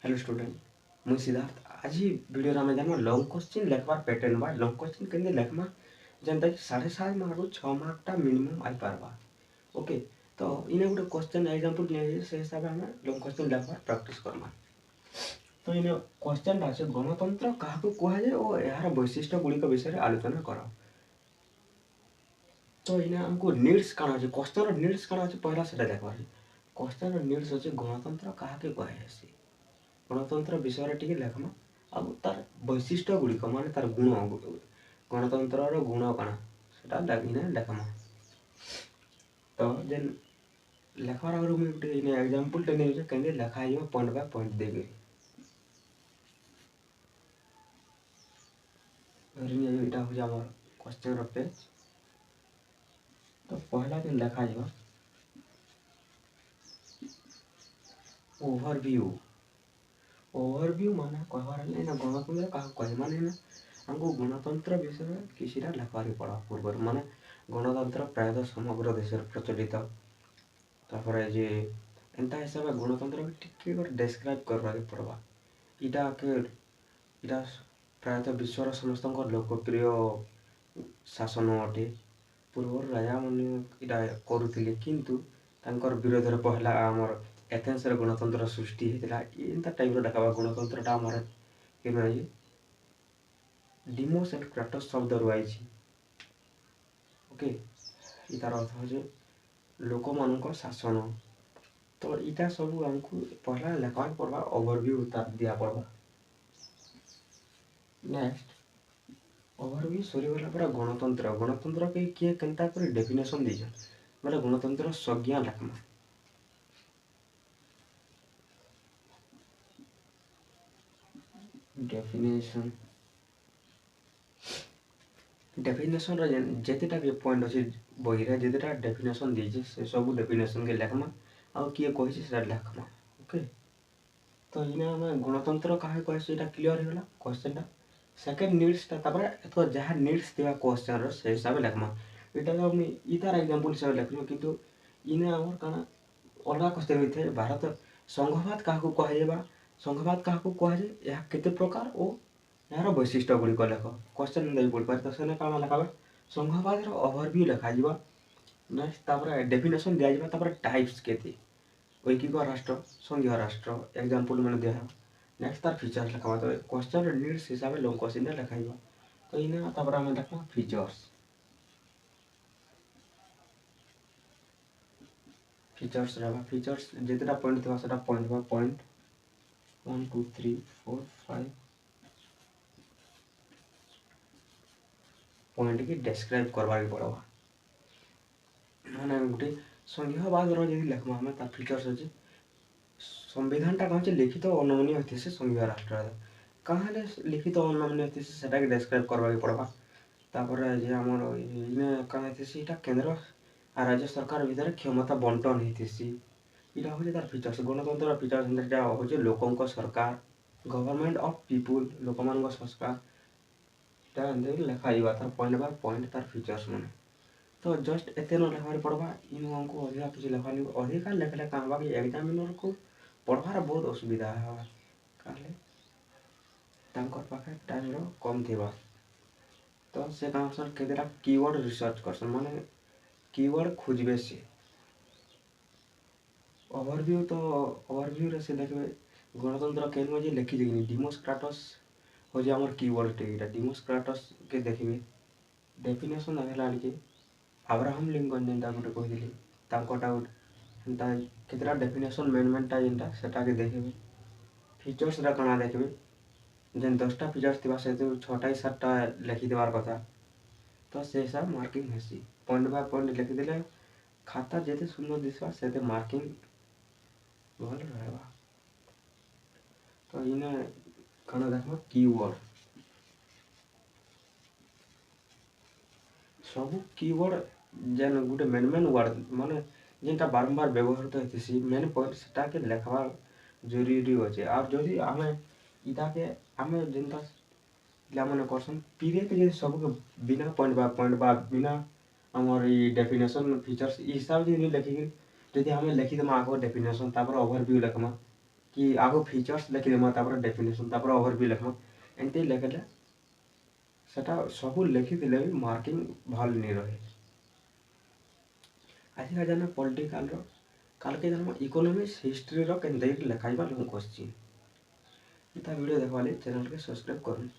Hello student, मुझे सिद्धार्थ। आज video आम जाना लंग क्वेश्चन लेखबार पैटर्न बा लंग क्वेश्चन के लेखमा जनता 7.5 मार्क रु 6 मार्क मिनिमम आई पारबा। ओके, तो इने गोटे क्वेश्चन एग्जांपल नहीं से हिसाब से हमें लंग क्वेश्चन लेखबार प्रैक्टिस करमा। तो इने क्वेश्चन अच्छे गणतंत्र क्या कह जाए और यार वैशिष्ट्य गुड़िक विषय आलोचना कर। तो इने हमको नीड्स काना अछि क्वेश्चन नीड्स काना अछि पहला सेटा देखबार। क्वेश्चन नीड्स अछि गणतंत्र क्या कह जाए गणतंत्र विषय टी लेखमा अब तार वैशिष्ट्य गुड़िक मान तार गुण गणतंत्र गुण कण से लेखमा। तो जेन लेखार आगे मुझे गोटे एग्जांपल टे नहीं कहीं लेखा पॉइंट बाय पॉइंट देकर यहाँ हूँ आम क्वेश्चन पेज। तो पहला दिन लेखा ओवरव्यू ओवरव्यू माने कहबार गणतंत्र क्या कहे माने हमको गणतंत्र विषय किसी लेखबार पड़ा पूर्व माने गणतंत्र प्रायतः समग्र देश प्रचलित तापर जे एंता हिसाब से गणतंत्र भी टिके डेस्क्राइब करवा पड़वा। इटा के इटा प्रायतः विश्वर समस्त लोकप्रिय शासन अटे। पूर्व राजा मैंने इटा करुले किंतु तांकर विरोध पहला आमर एथेंस गणतंत्र सृष्टि होता एंता टाइप देखा गणतंत्र आमर के डिमोस एंड क्राटस शब्द रू आई। ओके, इतार अर्थ हो लोक मान शासन। तो इटा सब हमको पहला लेखा पड़वा ओवरव्यू दिया पड़वा। नेक्स्ट ओवरव्यू सरीगला पर गणतंत्र गणतंत्र के किए केनता कर डेफिनेशन दीजन मतलब गणतंत्र संज्ञा लेखमा। डेफिनेशन डेफिनेशन जितेटा भी पॉइंट अच्छे बही जितेटा डेफिनेशन दीजिए से सब डेफिनेशन के लेखमा आ किए कही लेखमा। ओके, तो इना आम गणतंत्र क्या कहे क्लीयर होगा क्वेश्चन। सेकेंड नीड्स जहाँ नीड्स थी क्वेश्चन से हिसाब से लेखमा। यहाँ तो इतार एग्जांपल हिसाब से लिख किंतु इने आमर काना अलग क्वेश्चन भी थे भारत संघवाद क्या कह संघवाद क्या कह जाए केते प्रकार और यार वैशिष्ट्य गुड़िक लेख क्वेश्चन नहीं पढ़ पारे। तो से कौन लिखा संघवाद ओवरव्यू लिखा नेक्स्ट डेफिनेशन दिया टाइप्स के ऐकिक राष्ट्र संघीय राष्ट्र एग्जांपल मैंने दिया नेक्स्ट तार फीचर्स लिखा। तो क्वेश्चन नीड्स हिसाब से लंग क्वेश्चन लिखा। तो इना आम लिखा फीचर्स फीचर्स रहा फीचर्स जितना पॉइंट थी पॉइंट बाय पॉइंट 1 2 3 4 5 पॉइंट की डेस्क्राइब करवा पड़वा। मैंने गोटे संघीयवाद लेखमा हमें तार फीचर्स अच्छे संविधान टा कौन लिखित अनमनीय होती से संघीय राष्ट्र कहाँ लिखित अनमनीय होती से डेस्क्राइब करवा पड़वा। तापर जे आमर इने कहाँ केंद्र आ राज्य सरकार भितर क्षमता बंटन होती इटा हूँ तार फीचर्स गणतंत्र फीचर्स हूँ लोकों सरकार गवर्नमेंट ऑफ पीपुल लोक मान सरकार लेखा तार पॉइंट बाय पॉइंट तार फीचर्स मैंने। तो जस्ट एते न लेखा पड़वा इन हमको अधिका किसी लेखा अधिका लेखले कहाँ कि एग्जामिनर को पढ़वार बहुत असुविधा है पाखे टाइम कम थी। तो से काम सर केतेटा कीवर्ड रिसर्च करसन माने कीवर्ड खोजबे से ओवरव्यू। तो ओवरव्यू रे से देखबे गणतंत्र केन में लिखी देनी डिमोस क्राटस हो जे हमर कीवर्ड टेटा डिमोस क्राटस के देखबे डेफिनेशन आगला आनिके अब्राहम लिंकन जेनता गोटे कहिदिली तांकोटा एंता केतेटा डेफिनेशन मेनमेंटा जेनता सेटा के देखबे फीचर्स रा कणा देखबे जेन 10टा फीचर्स थिबा से 6टा 7टा लिखि देवार कथा। तो से हिसाब मार्किंग हेसी पॉइंट बाय पॉइंट लिखि देले खाता जेते सुंदर दिसवा सेते मार्किंग भल रहबा। तो इने कणा देखबा कीवर्ड सब कीवर्ड जेन गोटे मेन वर्ड माने जेनटा बारंबार व्यवहृत होती मेन पॉइंट सेटा के लेखवा जरूरी अच्छे। और जदि आम इटा के आम जेनता मैंने करसन पीरियड के सब बिना पॉइंट बा बिना आमर डेफिनेशन फीचर्स हिसाब से लिखिक जदि आम लिखिदेमा आग डेफिनेशन ओवरव्यू लिखमा कि आगो फीचर्स लिखिदेमा तापर डेफिनेशन तापर ओवरव्यू लिखमा एमती लिखले सेटा सब लिखिदेले भी मार्किंग भल नहीं रहे। आज का जाना पॉलिटिकल रो काल के जाना इकोनॉमिक्स हिस्ट्री रो केनते लिखाइबा लोग क्वेश्चन ता वीडियो देखवाले चैनल के सब्सक्राइब करूँ।